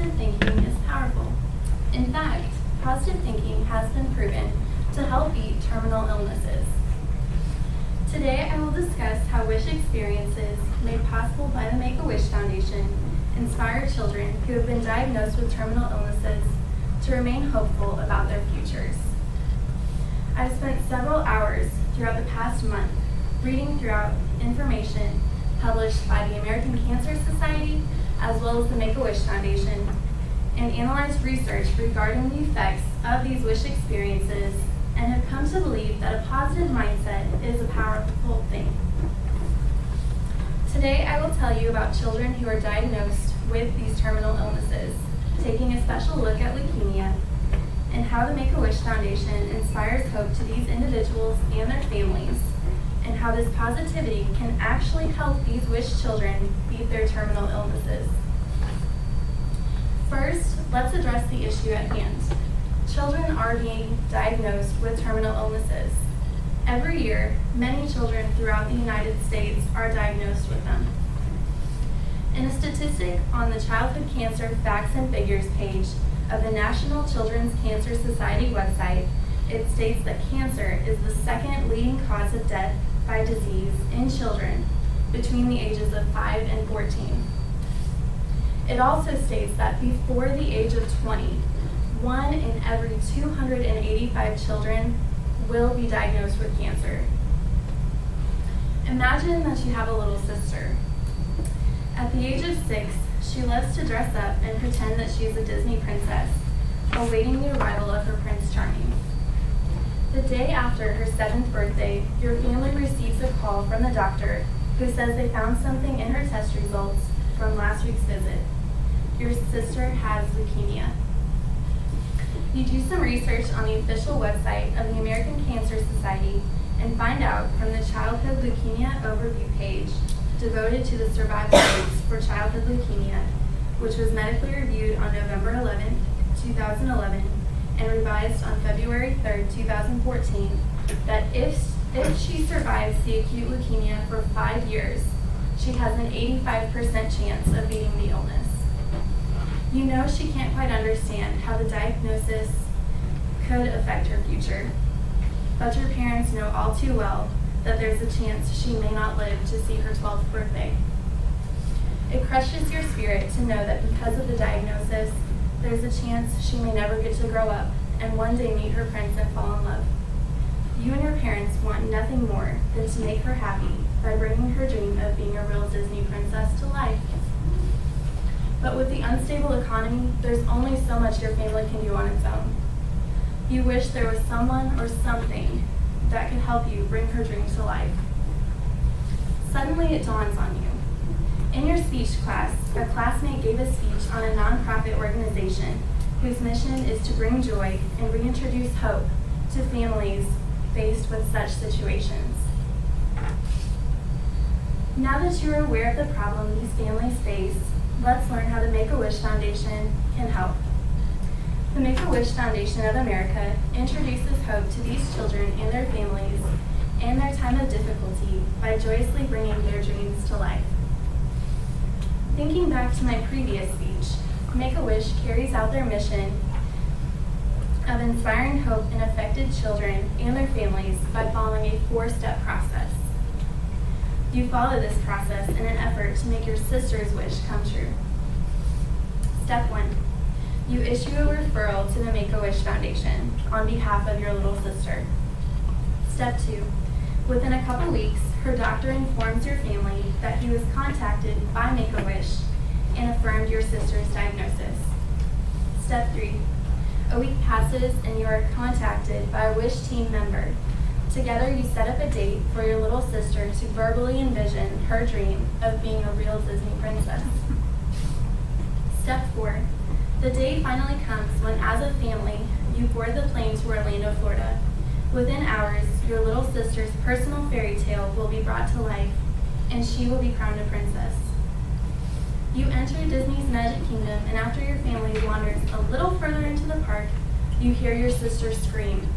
positive thinking is powerful. In fact, positive thinking has been proven to help beat terminal illnesses. Today, I will discuss how wish experiences made possible by the Make-A-Wish Foundation inspire children who have been diagnosed with terminal illnesses to remain hopeful about their futures. I've spent several hours throughout the past month reading throughout information published by the American Cancer Society as well as the Make-A-Wish Foundation, and analyzed research regarding the effects of these wish experiences, and have come to believe that a positive mindset is a powerful thing. Today I will tell you about children who are diagnosed with these terminal illnesses, taking a special look at leukemia, and how the Make-A-Wish Foundation inspires hope to these individuals and their families, and how this positivity can actually help these wish children beat their terminal illnesses. First, let's address the issue at hand. Children are being diagnosed with terminal illnesses. Every year, many children throughout the United States are diagnosed with them. In a statistic on the Childhood Cancer Facts and Figures page of the National Children's Cancer Society website, it states that cancer is the second leading cause of death by disease in children between the ages of 5 and 14. It also states that before the age of 20, 1 in every 285 children will be diagnosed with cancer. Imagine that you have a little sister. At the age of 6, she loves to dress up and pretend that she is a Disney princess, awaiting the arrival of her Prince Charming. The day after her 7th birthday, your family receives a call from the doctor who says they found something in her test results from last week's visit. Your sister has leukemia. You do some research on the official website of the American Cancer Society and find out from the Childhood Leukemia Overview page devoted to the survival rates for childhood leukemia, which was medically reviewed on November 11, 2011, and revised on February 3, 2014, that if she survives the acute leukemia for 5 years, she has an 85% chance of beating the illness. You know she can't quite understand how the diagnosis could affect her future, but your parents know all too well that there's a chance she may not live to see her 12th birthday. It crushes your spirit to know that because of the diagnosis, there's a chance she may never get to grow up and one day meet her prince and fall in love. You and your parents want nothing more than to make her happy by bringing her dream of being a real Disney princess to life. But with the unstable economy, there's only so much your family can do on its own. You wish there was someone or something that could help you bring her dream to life. Suddenly it dawns on you. In your speech class, a classmate gave a speech on a nonprofit organization whose mission is to bring joy and reintroduce hope to families faced with such situations. Now that you are aware of the problem these families face, let's learn how the Make-A-Wish Foundation can help. The Make-A-Wish Foundation of America introduces hope to these children and their families in their time of difficulty by joyously bringing their dreams to life. Thinking back to my previous speech, Make-A-Wish carries out their mission of inspiring hope in affected children and their families by following a 4-step process. You follow this process in an effort to make your sister's wish come true. Step 1. You issue a referral to the Make-A-Wish Foundation on behalf of your little sister. Step 2. Within a couple weeks, her doctor informs your family that he was contacted by Make-A-Wish and affirmed your sister's diagnosis. Step 3. A week passes and you are contacted by a Wish team member. Together you set up a date for your little sister to verbally envision her dream of being a real Disney princess. Step 4. The day finally comes when, as a family, you board the plane to Orlando, Florida. Within hours, your little sister's personal fairy tale will be brought to life, and she will be crowned a princess. You enter Disney's Magic Kingdom, and after your family wanders a little further into the park, you hear your sister scream.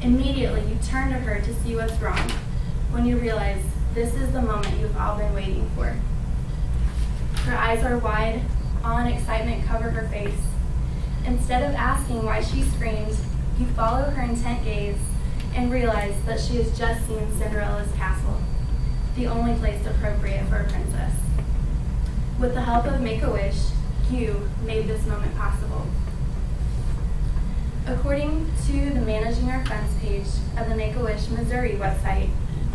Immediately, you turn to her to see what's wrong, when you realize this is the moment you've all been waiting for. Her eyes are wide, Awe and excitement cover her face. Instead of asking why she screamed, you follow her intent gaze and realize that she has just seen Cinderella's castle, the only place appropriate for a princess. With the help of Make-A-Wish, you made this moment possible. According to the Managing Our Funds page of the Make-A-Wish Missouri website,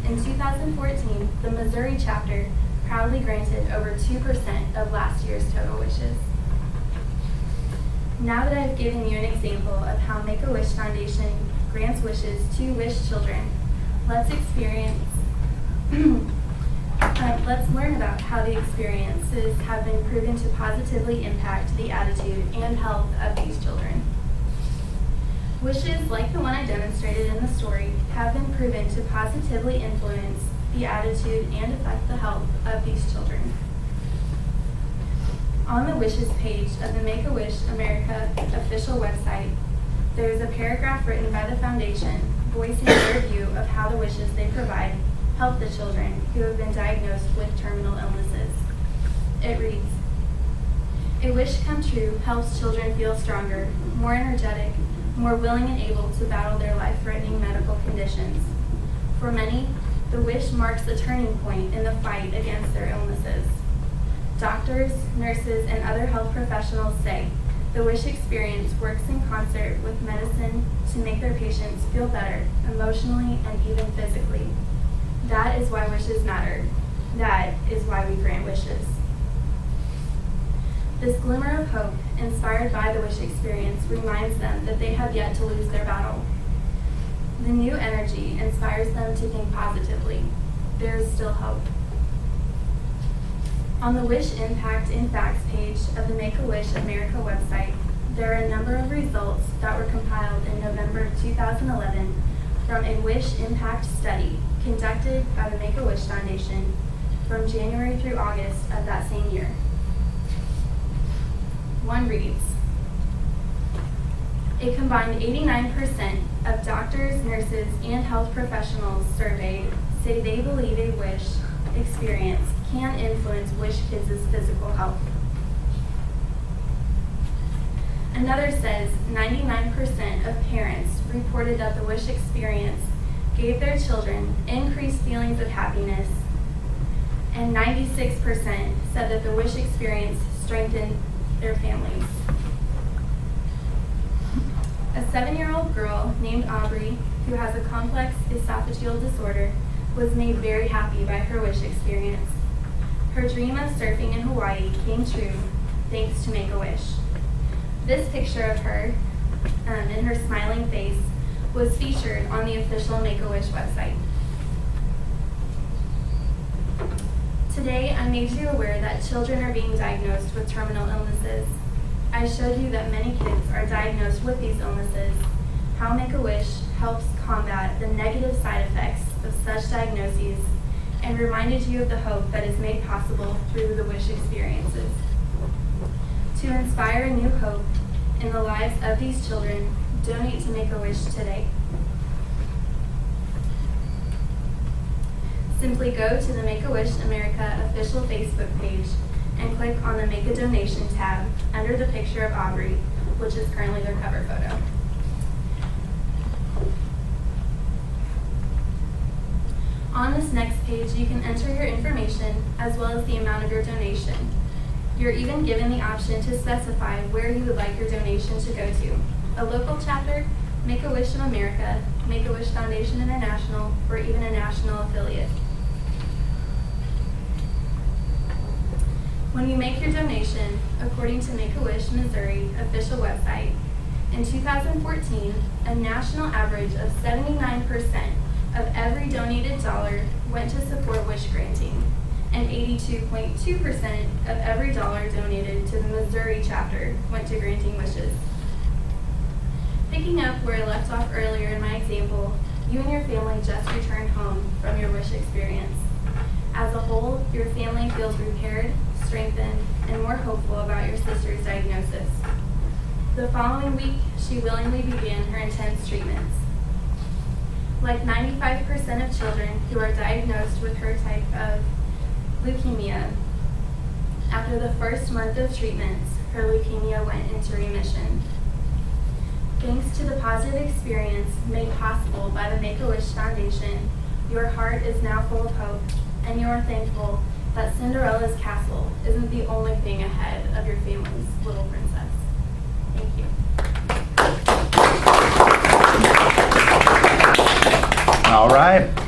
in 2014, the Missouri chapter proudly granted over 2% of last year's total wishes. Now that I've given you an example of how Make-A-Wish Foundation grants wishes to wish children, let's learn about how the experiences have been proven to positively impact the attitude and health of these children. Wishes like the one I demonstrated in the story have been proven to positively influence the attitude and affect the health of these children. On the Wishes page of the Make-A-Wish America official website, there is a paragraph written by the foundation voicing their view of how the wishes they provide help the children who have been diagnosed with terminal illnesses. It reads, "A wish come true helps children feel stronger, more energetic, more willing and able to battle their life-threatening medical conditions. For many, the wish marks a turning point in the fight against their illnesses. Doctors, nurses, and other health professionals say the wish experience works in concert with medicine to make their patients feel better emotionally and even physically. That is why wishes matter. That is why we grant wishes." This glimmer of hope, inspired by the wish experience, reminds them that they have yet to lose their battle. The new energy inspires them to think positively. There is still hope. On the Wish Impact in Facts page of the Make-A-Wish America website, there are a number of results that were compiled in November 2011 from a Wish Impact study conducted by the Make-A-Wish Foundation from January through August of that same year. One reads, "A combined 89% of doctors, nurses, and health professionals surveyed say they believe a wish experience can influence wish kids' physical health." Another says 99% of parents reported that the wish experience gave their children increased feelings of happiness, and 96% said that the wish experience strengthened their families. A 7-year-old girl named Aubrey, who has a complex esophageal disorder, was made very happy by her wish experience. Her dream of surfing in Hawaii came true thanks to Make-A-Wish. This picture of her and her smiling face was featured on the official Make-A-Wish website. Today, I made you aware that children are being diagnosed with terminal illnesses. I showed you that many kids are diagnosed with these illnesses, how Make-A-Wish helps combat the negative side effects of such diagnoses, and reminded you of the hope that is made possible through the wish experiences. To inspire a new hope in the lives of these children, donate to Make-A-Wish today. Simply go to the Make-A-Wish America official Facebook page and click on the Make a Donation tab under the picture of Aubrey, which is currently their cover photo. On this next page, you can enter your information as well as the amount of your donation. You're even given the option to specify where you would like your donation to go to: a local chapter, Make-A-Wish of America, Make-A-Wish Foundation International, or even a national affiliate. When you make your donation, according to Make-A-Wish Missouri official website, in 2014, a national average of 79% of every donated dollar went to support wish granting, and 82.2% of every dollar donated to the Missouri chapter went to granting wishes. Picking up where I left off earlier in my example, you and your family just returned home from your wish experience. As a whole, your family feels repaired, strengthened, and more hopeful about your sister's diagnosis. The following week, she willingly began her intense treatments. Like 95% of children who are diagnosed with her type of leukemia, After the first month of treatments, her leukemia went into remission. Thanks to the positive experience made possible by the Make-A-Wish Foundation, your heart is now full of hope, and you are thankful that Cinderella's castle isn't the only thing ahead of your family's little princess. Thank you. All right.